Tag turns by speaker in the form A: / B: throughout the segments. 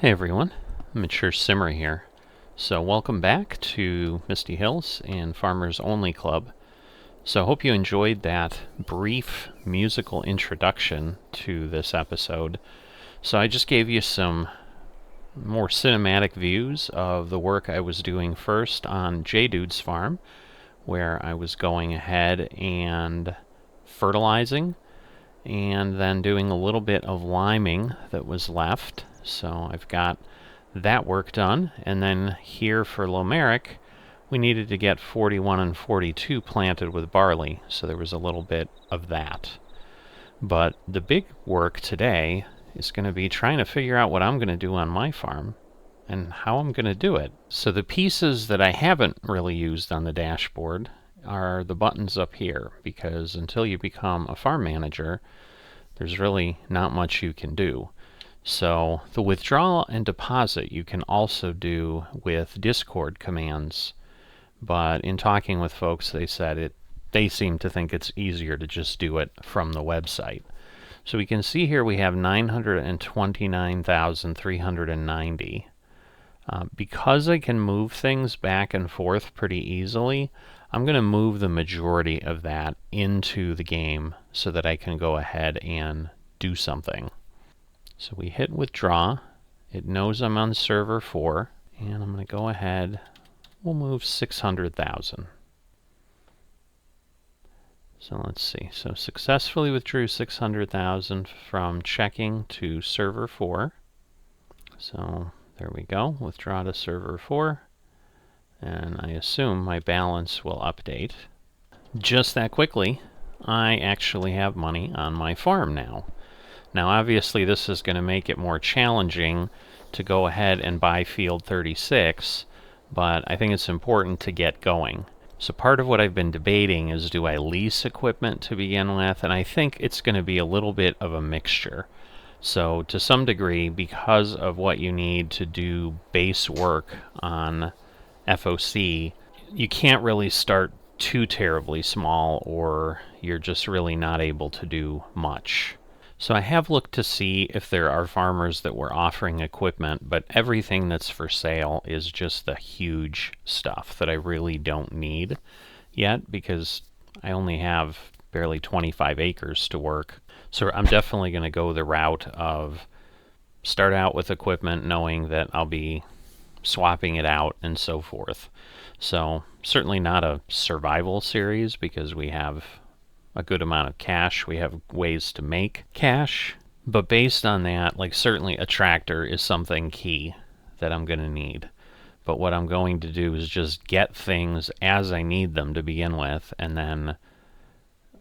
A: Hey everyone, Mature Simmer here. So welcome back to Misty Hills and Farmers Only Club. So I hope you enjoyed that brief musical introduction to this episode. So I just gave you some more cinematic views of the work I was doing first on J-Dude's farm, where I was going ahead and fertilizing and then doing a little bit of liming that was left. So I've got that work done, and then here for Lomeric, we needed to get 41 and 42 planted with barley, so there was a little bit of that. But the big work today is going to be trying to figure out what I'm going to do on my farm and how I'm going to do it. So the pieces that I haven't really used on the dashboard are the buttons up here, because until you become a farm manager, there's really not much you can do. So the withdrawal and deposit you can also do with Discord commands, but in talking with folks, they said they seem to think it's easier to just do it from the website. So we can see here we have 929,390. Because I can move things back and forth pretty easily, I'm going to move the majority of that into the game so that I can go ahead and do something. So we hit withdraw. It knows I'm on server 4, and I'm going to go ahead. We'll move 600,000. So let's see. So successfully withdrew 600,000 from checking to server 4. So there we go. Withdraw to server 4. And I assume my balance will update. Just that quickly, I actually have money on my farm now. Now obviously this is going to make it more challenging to go ahead and buy field 36, but I think it's important to get going. So part of what I've been debating is, do I lease equipment to begin with? And I think it's going to be a little bit of a mixture. So to some degree, because of what you need to do base work on FOC, you can't really start too terribly small, or you're just really not able to do much. So I have looked to see if there are farmers that were offering equipment, but everything that's for sale is just the huge stuff that I really don't need yet, because I only have barely 25 acres to work. So I'm definitely going to go the route of start out with equipment knowing that I'll be swapping it out and so forth. So certainly not a survival series, because we have a good amount of cash. We have ways to make cash, but based on that, like, certainly a tractor is something key that I'm going to need. But what I'm going to do is just get things as I need them to begin with, and then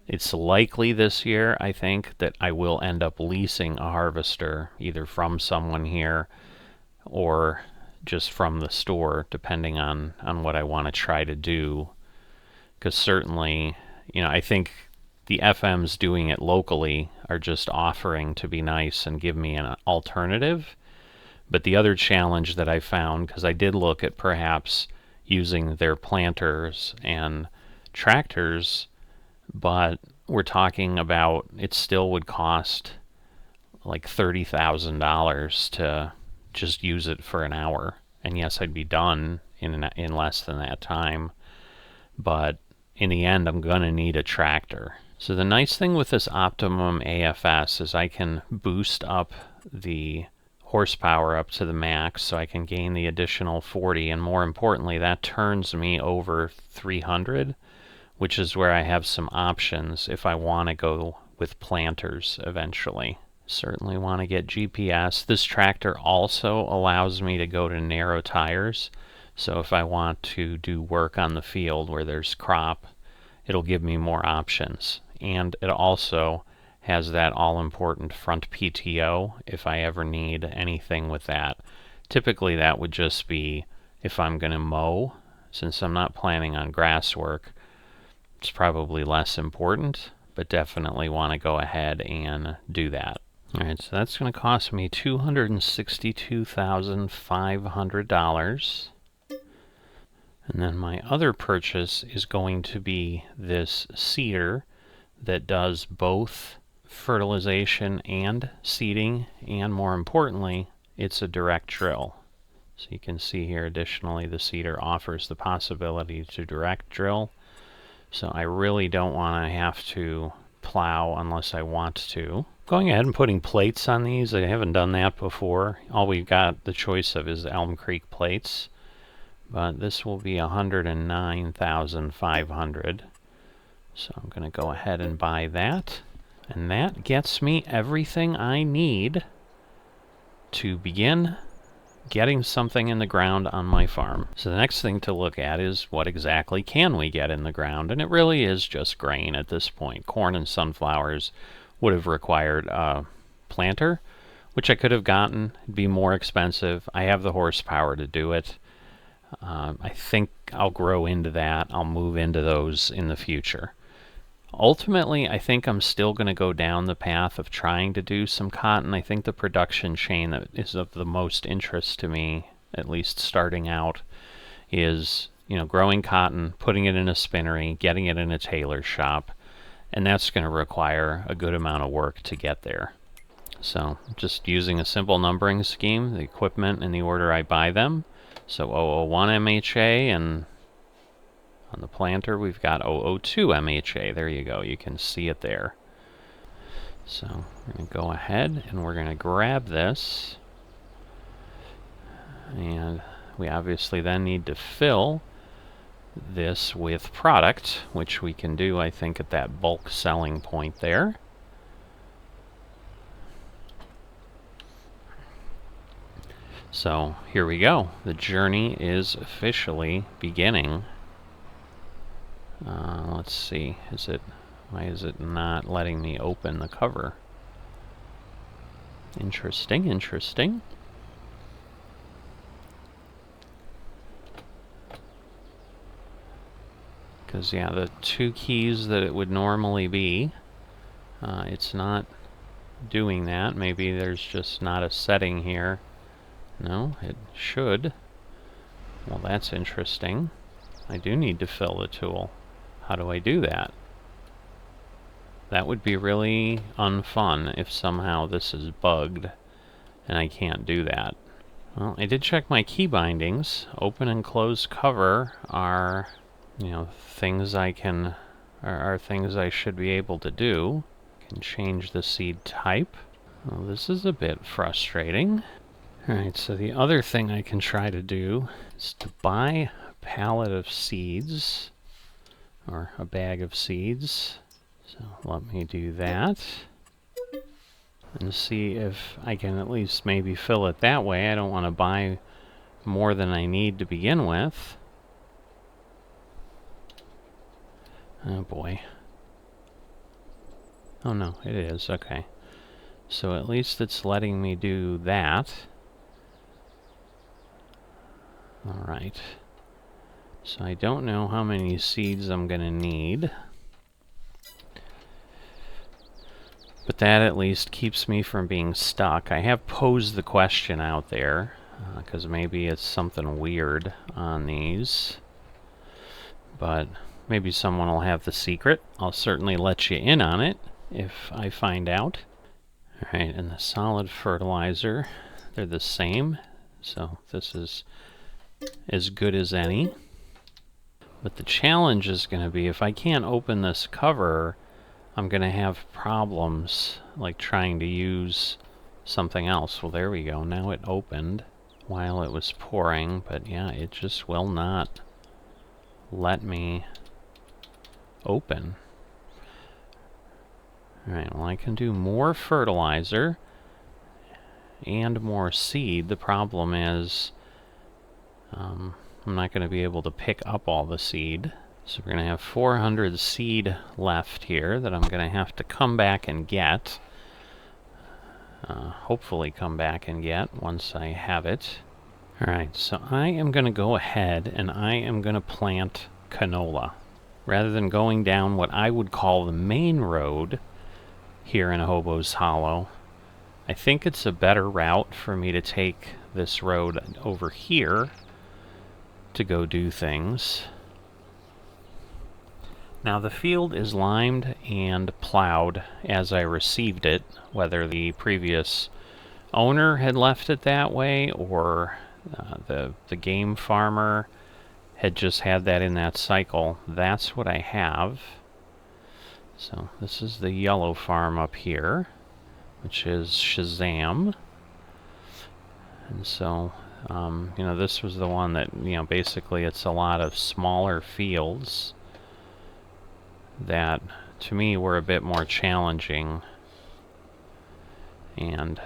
A: it's likely this year, I think, that I will end up leasing a harvester, either from someone here or just from the store, depending on what I want to try to do. Because certainly, I think the FMs doing it locally are just offering to be nice and give me an alternative. But the other challenge that I found, because I did look at perhaps using their planters and tractors, but we're talking about it still would cost like $30,000 to just use it for an hour. And yes, I'd be done in less than that time, but in the end, I'm going to need a tractor. So the nice thing with this Optimum AFS is I can boost up the horsepower up to the max, so I can gain the additional 40, and more importantly, that turns me over 300, which is where I have some options if I want to go with planters eventually. Certainly want to get GPS. This tractor also allows me to go to narrow tires, so if I want to do work on the field where there's crop, it'll give me more options. And it also has that all-important front PTO if I ever need anything with that. Typically that would just be if I'm going to mow. Since I'm not planning on grass work, it's probably less important, but definitely want to go ahead and do that. Alright, so that's going to cost me $262,500. And then my other purchase is going to be this seeder that does both fertilization and seeding, and more importantly, it's a direct drill. So you can see here additionally the seeder offers the possibility to direct drill. So I really don't want to have to plow unless I want to. Going ahead and putting plates on these, I haven't done that before. All we've got the choice of is Elm Creek plates. But this will be 109,500. So I'm going to go ahead and buy that. And that gets me everything I need to begin getting something in the ground on my farm. So the next thing to look at is what exactly can we get in the ground, and it really is just grain at this point. Corn and sunflowers would have required a planter, which I could have gotten. It'd be more expensive. I have the horsepower to do it. I think I'll grow into that. I'll move into those in the future. Ultimately, I think I'm still going to go down the path of trying to do some cotton. I think the production chain that is of the most interest to me, at least starting out, is, you know, growing cotton, putting it in a spinnery, getting it in a tailor shop, and that's going to require a good amount of work to get there. So just using a simple numbering scheme, the equipment in the order I buy them. So 001 MHA, and on the planter we've got 002 MHA. There you go, you can see it there. So we're going to go ahead and we're going to grab this, and we obviously then need to fill this with product, which we can do, I think, at that bulk selling point there. So here we go. The journey is officially beginning. Let's see. Why is it not letting me open the cover? Interesting, interesting. Because, yeah, the 2 keys that it would normally be, it's not doing that. Maybe there's just not a setting here. No, it should. Well, that's interesting. I do need to fill the tool. How do I do that? That would be really unfun if somehow this is bugged and I can't do that. Well, I did check my key bindings. Open and close cover are, you know, things I can, are things I should be able to do. I can change the seed type. Well, this is a bit frustrating. Alright, so the other thing I can try to do is to buy a pallet of seeds, or a bag of seeds. So let me do that, and see if I can at least maybe fill it that way. I don't want to buy more than I need to begin with. Oh boy. Oh no, it is, okay. So at least it's letting me do that. Alright. So I don't know how many seeds I'm going to need. But that at least keeps me from being stuck. I have posed the question out there, because maybe it's something weird on these. But maybe someone will have the secret. I'll certainly let you in on it if I find out. Alright, and the solid fertilizer, they're the same. So this is as good as any. But the challenge is going to be, if I can't open this cover, I'm going to have problems like trying to use something else. Well, there we go. Now it opened while it was pouring, but yeah, it just will not let me open. Alright, well, I can do more fertilizer and more seed. The problem is I'm not going to be able to pick up all the seed. So we're going to have 400 seed left here that I'm going to have to come back and get. Hopefully come back and get once I have it. Alright, so I am going to go ahead and I am going to plant canola. Rather than going down what I would call the main road here in Hobo's Hollow, I think it's a better route for me to take this road over here to go do things. Now the field is limed and plowed as I received it, whether the previous owner had left it that way, or the game farmer had just had that in that cycle. That's what I have. So this is the yellow farm up here, which is Shazam. And so, you know, this was the one that, you know, basically it's a lot of smaller fields that, to me, were a bit more challenging. And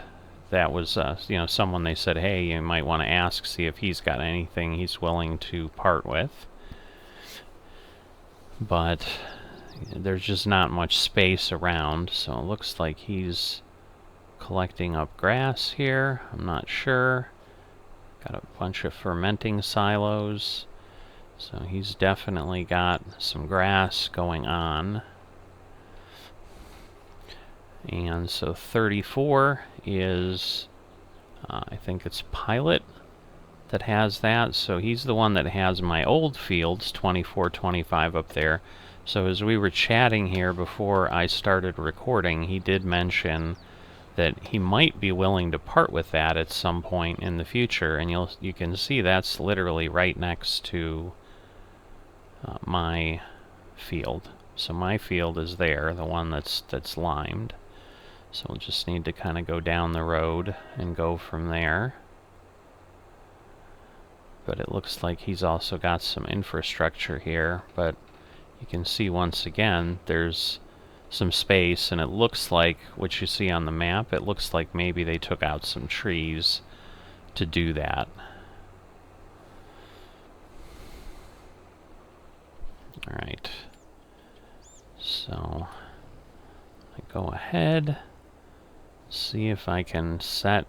A: that was, you know, someone they said, hey, you might want to ask, see if he's got anything he's willing to part with. But there's just not much space around, so it looks like he's collecting up grass here. I'm not sure. Got a bunch of fermenting silos, so he's definitely got some grass going on. And so 34 is, I think it's Pilot that has that. So he's the one that has my old fields, 24, 25 up there. So as we were chatting here before I started recording, he did mention that he might be willing to part with that at some point in the future. And you can see that's literally right next to my field. So my field is there, the one that's limed. So we'll just need to kind of go down the road and go from there. But it looks like he's also got some infrastructure here. But you can see once again, there's some space, and it looks like what you see on the map, it looks like maybe they took out some trees to do that. Alright. So I go ahead, see if I can set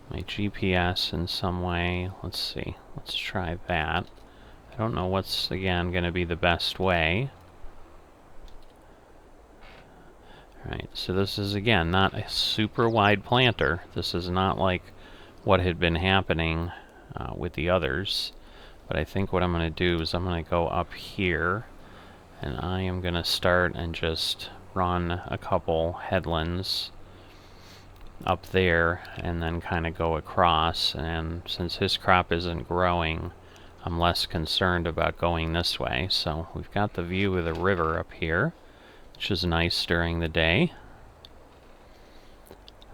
A: my GPS in some way. Let's see. Let's try that. I don't know what's, again, going to be the best way. Alright, so this is, again, not a super wide planter. This is not like what had been happening with the others. But I think what I'm going to do is I'm going to go up here, and I am going to start and just run a couple headlands up there and then kind of go across. And since his crop isn't growing, I'm less concerned about going this way. So we've got the view of the river up here, which is nice during the day.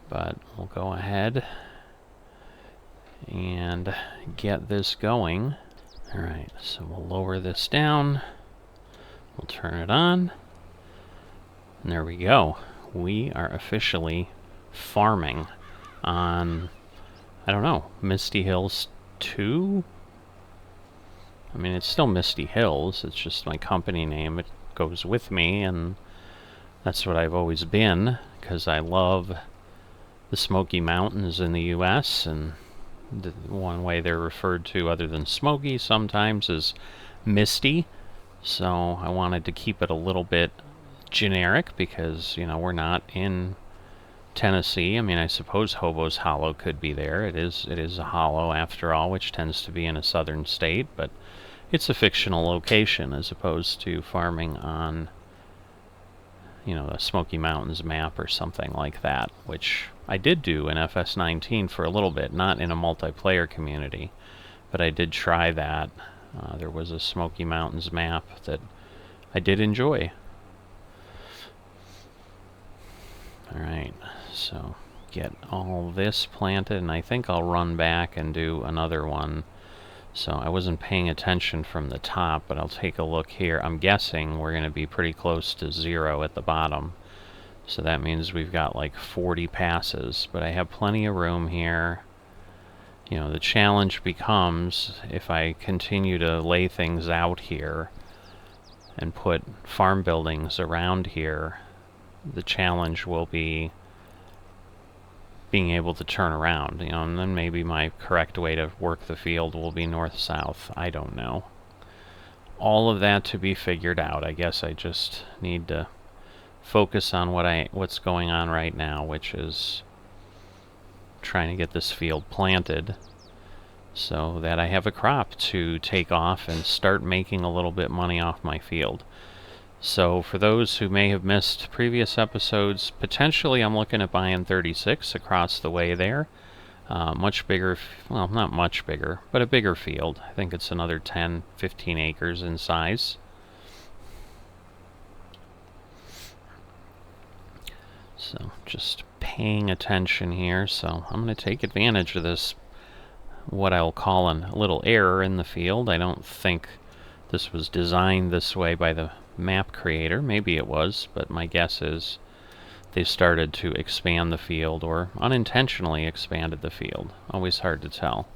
A: But we'll go ahead and get this going. Alright, so we'll lower this down. We'll turn it on. And there we go. We are officially farming on, I don't know, Misty Hills 2? I mean, it's still Misty Hills. It's just my company name. It goes with me, and that's what I've always been, because I love the Smoky Mountains in the U.S., and the one way they're referred to other than Smoky sometimes is Misty. So I wanted to keep it a little bit generic because, you know, we're not in Tennessee. I mean, I suppose Hobo's Hollow could be there. It is a hollow after all, which tends to be in a southern state, but it's a fictional location as opposed to farming on, you know, a Smoky Mountains map or something like that, which I did do in FS19 for a little bit, not in a multiplayer community, but I did try that. There was a Smoky Mountains map that I did enjoy. Alright, so get all this planted, and I think I'll run back and do another one. So I wasn't paying attention from the top, but I'll take a look here. I'm guessing we're going to be pretty close to 0 at the bottom. So that means we've got like 40 passes, but I have plenty of room here. You know, the challenge becomes if I continue to lay things out here and put farm buildings around here, the challenge will be being able to turn around, you know, and then maybe my correct way to work the field will be north-south. I don't know. All of that to be figured out. I guess I just need to focus on what's going on right now, which is trying to get this field planted so that I have a crop to take off and start making a little bit money off my field. So for those who may have missed previous episodes, potentially I'm looking at buying 36 across the way there. Much bigger, well, not much bigger, but a bigger field. I think it's another 10, 15 acres in size. So just paying attention here. So I'm going to take advantage of this, what I'll call a little error in the field. I don't think this was designed this way by the map creator. Maybe it was, but my guess is they started to expand the field or unintentionally expanded the field. Always hard to tell.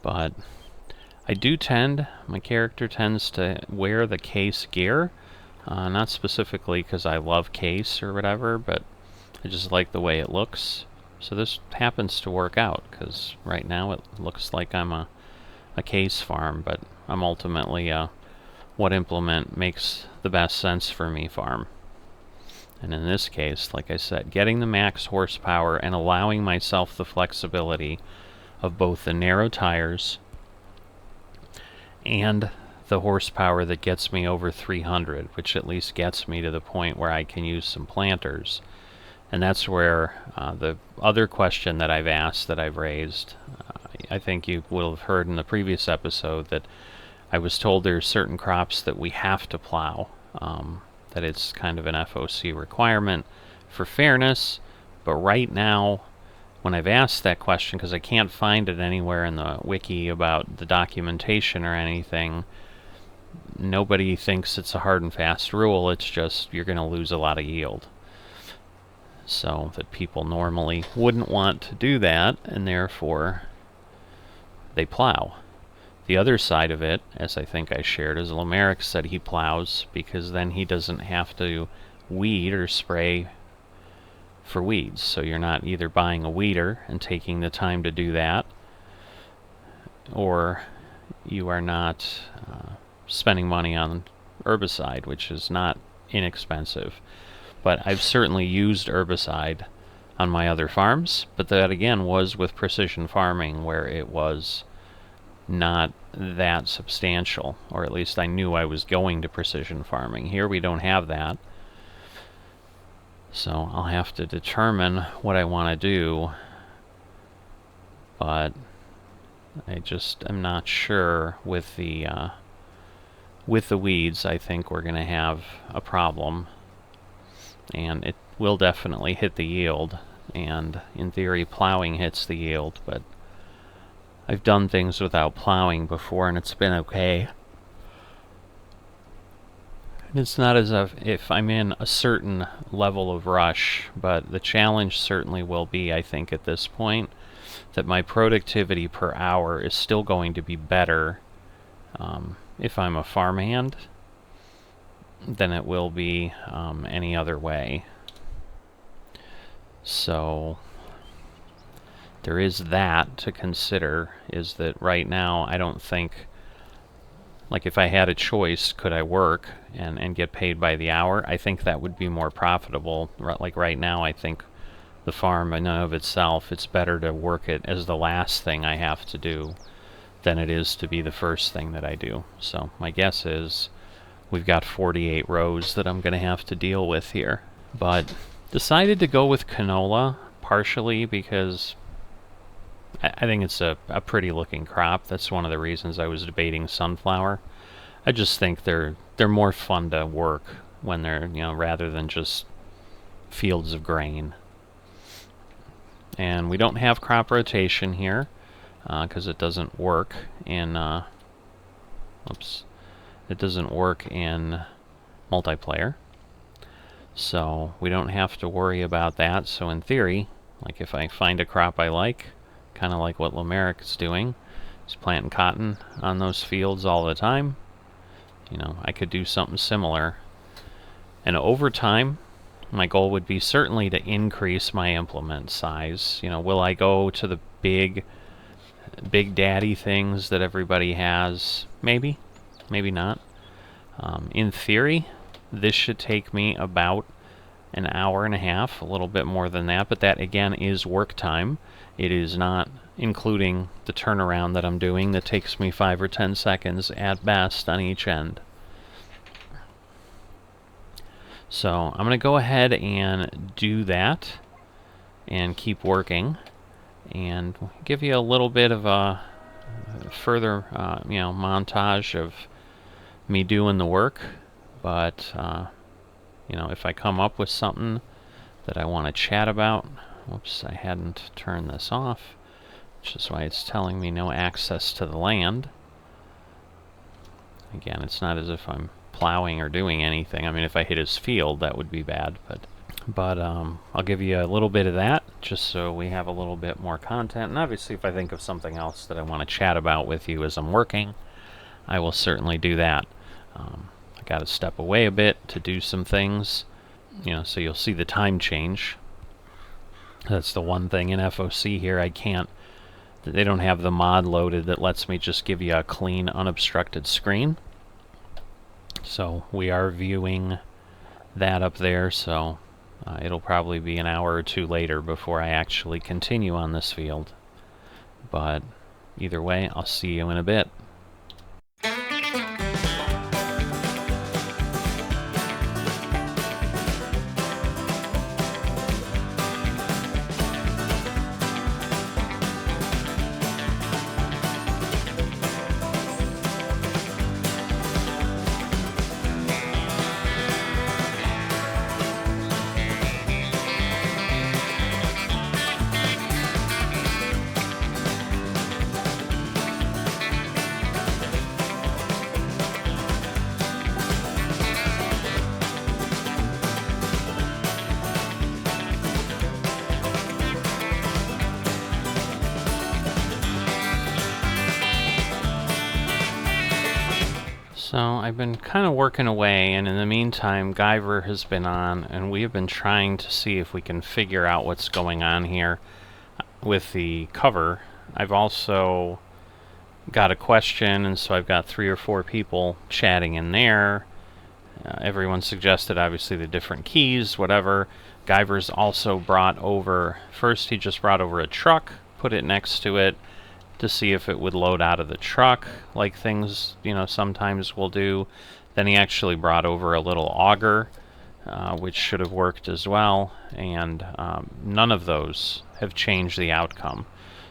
A: But I do my character tends to wear the case gear. Not specifically because I love case or whatever, but I just like the way it looks. So this happens to work out, because right now it looks like I'm a case farm, but I'm ultimately what implement makes the best sense for me farm. And in this case, like I said, getting the max horsepower and allowing myself the flexibility of both the narrow tires and the horsepower that gets me over 300, which at least gets me to the point where I can use some planters. And that's where the other question that I've asked, that I've raised, I think you will have heard in the previous episode that I was told there's certain crops that we have to plow, that it's kind of an FOC requirement for fairness. But right now, when I've asked that question, because I can't find it anywhere in the wiki about the documentation or anything, nobody thinks it's a hard and fast rule. It's just you're going to lose a lot of yield. So that people normally wouldn't want to do that, and therefore they plow. The other side of it, as I think I shared, is Lamerick said he plows because then he doesn't have to weed or spray for weeds. So you're not either buying a weeder and taking the time to do that, or you are not spending money on herbicide, which is not inexpensive. But I've certainly used herbicide on my other farms, but that again was with precision farming, where it was not that substantial, or at least I knew I was going to precision farming. Here we don't have that, so I'll have to determine what I want to do, but I just am not sure with the weeds. I think we're going to have a problem, and it will definitely hit the yield, and in theory plowing hits the yield, but I've done things without plowing before and it's been okay. It's not as if I'm in a certain level of rush, but the challenge certainly will be, I think at this point, that my productivity per hour is still going to be better if I'm a farmhand than it will be any other way. So there is that to consider, is that right now I don't think, like if I had a choice, could I work and get paid by the hour? I think that would be more profitable. Like right now I think the farm in and of itself, it's better to work it as the last thing I have to do than it is to be the first thing that I do. So my guess is we've got 48 rows that I'm going to have to deal with here. But decided to go with canola partially because I think it's a pretty looking crop. That's one of the reasons I was debating sunflower. I just think they're more fun to work when they're, rather than just fields of grain. And we don't have crop rotation here because it doesn't work in it doesn't work in multiplayer. So we don't have to worry about that. So in theory, like if I find a crop I like, kind of like what Lamerick is doing, he's planting cotton on those fields all the time, I could do something similar. And over time, my goal would be certainly to increase my implement size. Will I go to the big daddy things that everybody has? Maybe not. In theory, this should take me about an hour and a half, a little bit more than that, but that again is work time. It is not including the turnaround that I'm doing that takes me 5 or 10 seconds at best on each end. So I'm going to go ahead and do that and keep working and give you a little bit of a further montage of me doing the work. But if I come up with something that I want to chat about, whoops, I hadn't turned this off, which is why it's telling me no access to the land. Again, it's not as if I'm plowing or doing anything. I mean, if I hit his field, that would be bad, but I'll give you a little bit of that just so we have a little bit more content. And obviously, if I think of something else that I want to chat about with you as I'm working, I will certainly do that. I got to step away a bit to do some things, so you'll see the time change. That's the one thing in FOC here. They don't have the mod loaded that lets me just give you a clean, unobstructed screen. So we are viewing that up there, so it'll probably be an hour or two later before I actually continue on this field. But either way, I'll see you in a bit. So I've been kind of working away, and in the meantime Guyver has been on, and we have been trying to see if we can figure out what's going on here with the cover. I've also got a question, and so I've got 3 or 4 people chatting in there. Everyone suggested obviously the different keys, whatever. Guyver's also brought over, first he just brought over a truck, put it next to it, to see if it would load out of the truck, like things, sometimes will do. Then he actually brought over a little auger, which should have worked as well, and none of those have changed the outcome.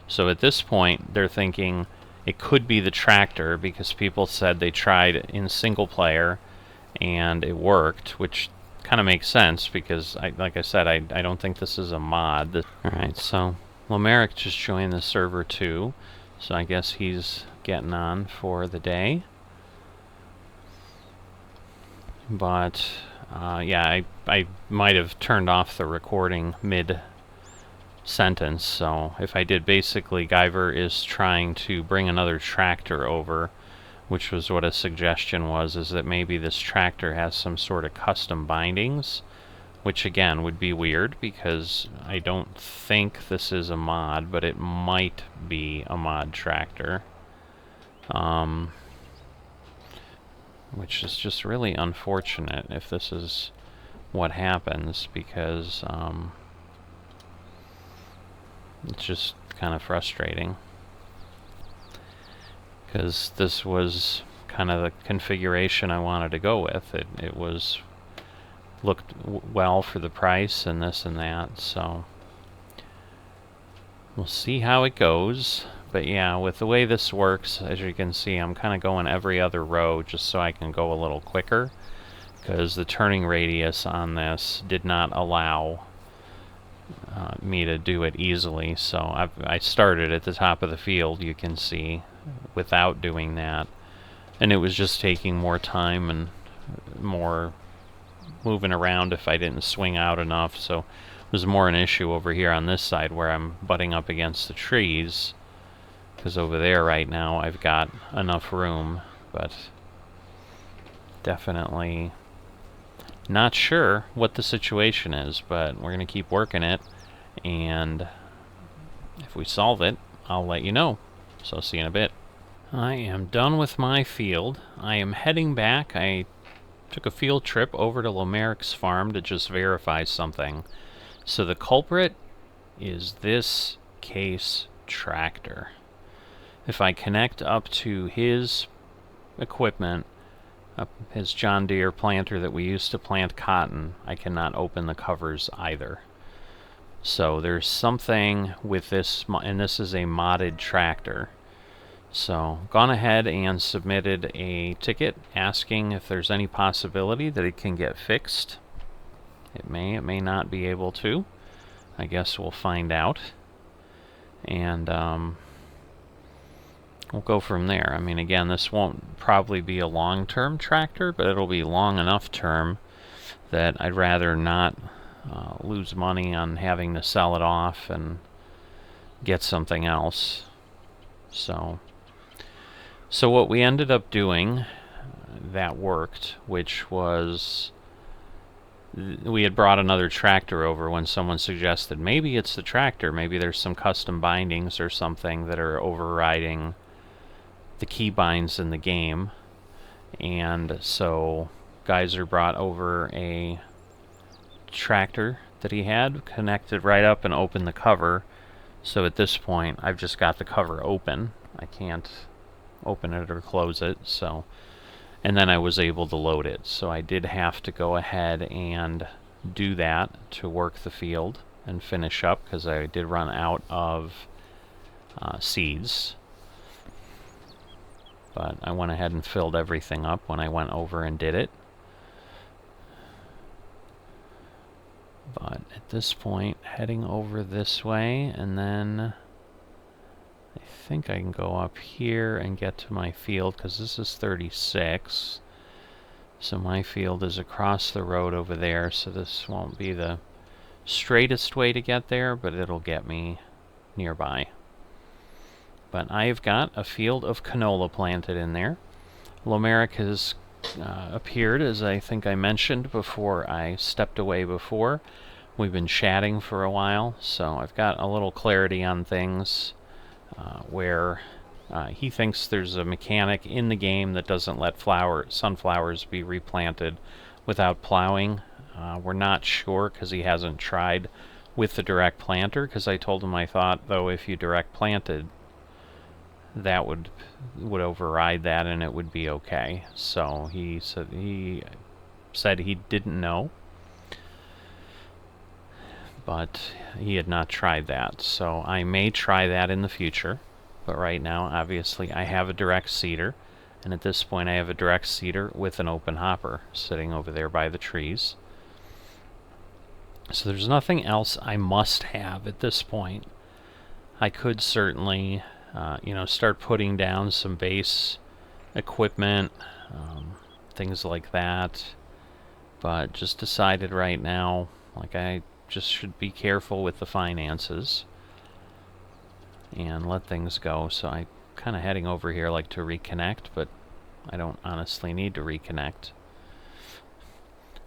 A: So at this point, they're thinking it could be the tractor, because people said they tried in single player and it worked, which kind of makes sense, because, like I said, I don't think this is a mod. Alright, so Lomeric just joined the server too. So I guess he's getting on for the day. But, yeah, I might have turned off the recording mid-sentence. So if I did, basically, Guyver is trying to bring another tractor over, which was what a suggestion was, is that maybe this tractor has some sort of custom bindings, which again would be weird because I don't think this is a mod, but it might be a mod tractor. Which is just really unfortunate if this is what happens, because it's just kind of frustrating. Because this was kind of the configuration I wanted to go with. It looked well for the price and this and that, so we'll see how it goes. But yeah, with the way this works, as you can see, I'm kind of going every other row just so I can go a little quicker, because the turning radius on this did not allow me to do it easily. So I started at the top of the field, you can see, without doing that, and it was just taking more time and more moving around if I didn't swing out enough. So it was more an issue over here on this side where I'm butting up against the trees, because over there right now I've got enough room, but definitely not sure what the situation is, but we're going to keep working it, and if we solve it, I'll let you know. So see you in a bit. I am done with my field. I am heading back. I took a field trip over to Lomeric's farm to just verify something. So the culprit is this case tractor. If I connect up to his equipment, his John Deere planter that we used to plant cotton, I cannot open the covers either. So there's something with this, and this is a modded tractor. So gone ahead and submitted a ticket asking if there's any possibility that it can get fixed. It may not be able to. I guess we'll find out. And we'll go from there. I mean, again, this won't probably be a long-term tractor, but it'll be long enough term that I'd rather not lose money on having to sell it off and get something else. So what we ended up doing that worked, which was we had brought another tractor over when someone suggested maybe it's the tractor, maybe there's some custom bindings or something that are overriding the keybinds in the game. And so Geyser brought over a tractor that he had, connected right up and opened the cover. So at this point I've just got the cover open. I can't open it or close it. So, and then I was able to load it. So I did have to go ahead and do that to work the field and finish up, because I did run out of seeds. But I went ahead and filled everything up when I went over and did it. But at this point, heading over this way, and then I think I can go up here and get to my field, because this is 36. So my field is across the road over there, so this won't be the straightest way to get there, but it'll get me nearby. But I've got a field of canola planted in there. Lomeric has appeared, as I think I mentioned before I stepped away before. We've been chatting for a while, so I've got a little clarity on things where he thinks there's a mechanic in the game that doesn't let sunflowers be replanted without plowing. We're not sure, because he hasn't tried with the direct planter, because I told him I thought, though, if you direct planted, that would override that and it would be okay. So he said he didn't know, but he had not tried that. So I may try that in the future, but right now obviously I have a direct seeder, and at this point I have a direct seeder with an open hopper sitting over there by the trees. So there's nothing else I must have at this point. I could certainly start putting down some base equipment, things like that, but just decided right now, like, I just should be careful with the finances and let things go. So I'm kind of heading over here like to reconnect, but I don't honestly need to reconnect.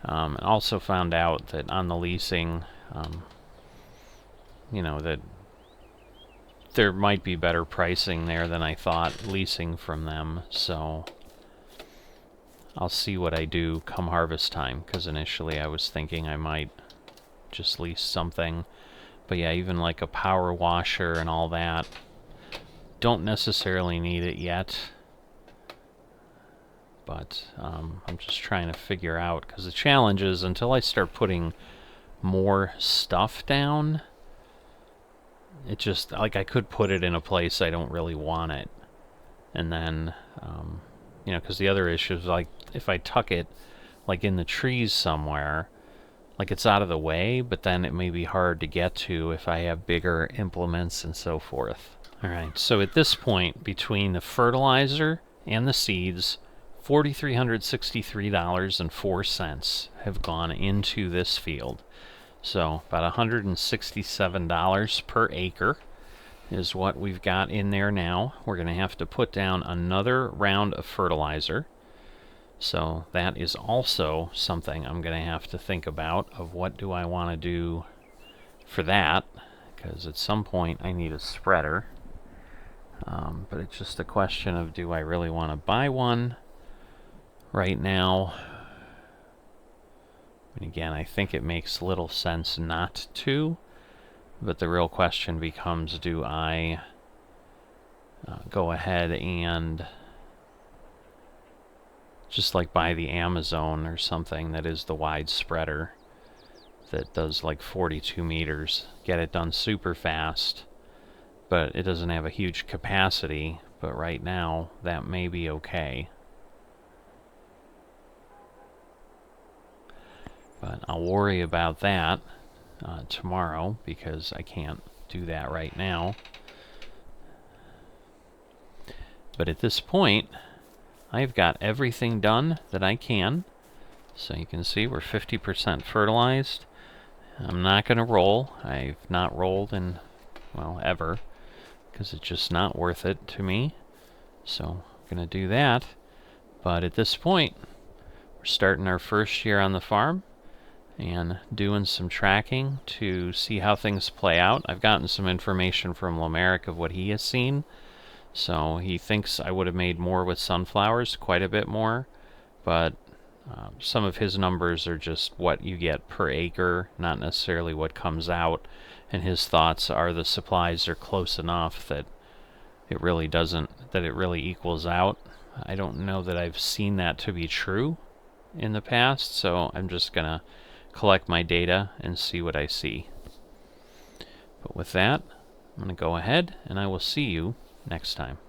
A: Also found out that on the leasing, that there might be better pricing there than I thought leasing from them, so I'll see what I do come harvest time, because initially I was thinking I might just lease something. But yeah, even like a power washer and all that, don't necessarily need it yet, but I'm just trying to figure out, because the challenge is until I start putting more stuff down, it just, like, I could put it in a place I don't really want it. And then, because the other issue is, like, if I tuck it, like, in the trees somewhere, like, it's out of the way, but then it may be hard to get to if I have bigger implements and so forth. Alright, so at this point, between the fertilizer and the seeds, $4,363.04 have gone into this field. So about $167 per acre is what we've got in there now. We're going to have to put down another round of fertilizer. So that is also something I'm going to have to think about, of what do I want to do for that, because at some point I need a spreader. But it's just a question of, do I really want to buy one right now? And again, I think it makes little sense not to, but the real question becomes, do I go ahead and just like by the Amazon or something that is the wide spreader that does like 42 meters. Get it done super fast, but it doesn't have a huge capacity. But right now, that may be okay. But I'll worry about that tomorrow, because I can't do that right now. But at this point, I've got everything done that I can. So you can see we're 50% fertilized. I'm not going to roll. I've not rolled in, well, ever, because it's just not worth it to me. So I'm going to do that. But at this point, we're starting our first year on the farm and doing some tracking to see how things play out. I've gotten some information from Lamerick of what he has seen. So he thinks I would have made more with sunflowers, quite a bit more, but some of his numbers are just what you get per acre, not necessarily what comes out. And his thoughts are the supplies are close enough that it really equals out. I don't know that I've seen that to be true in the past, so I'm just gonna collect my data and see what I see. But with that, I'm gonna go ahead and I will see you next time.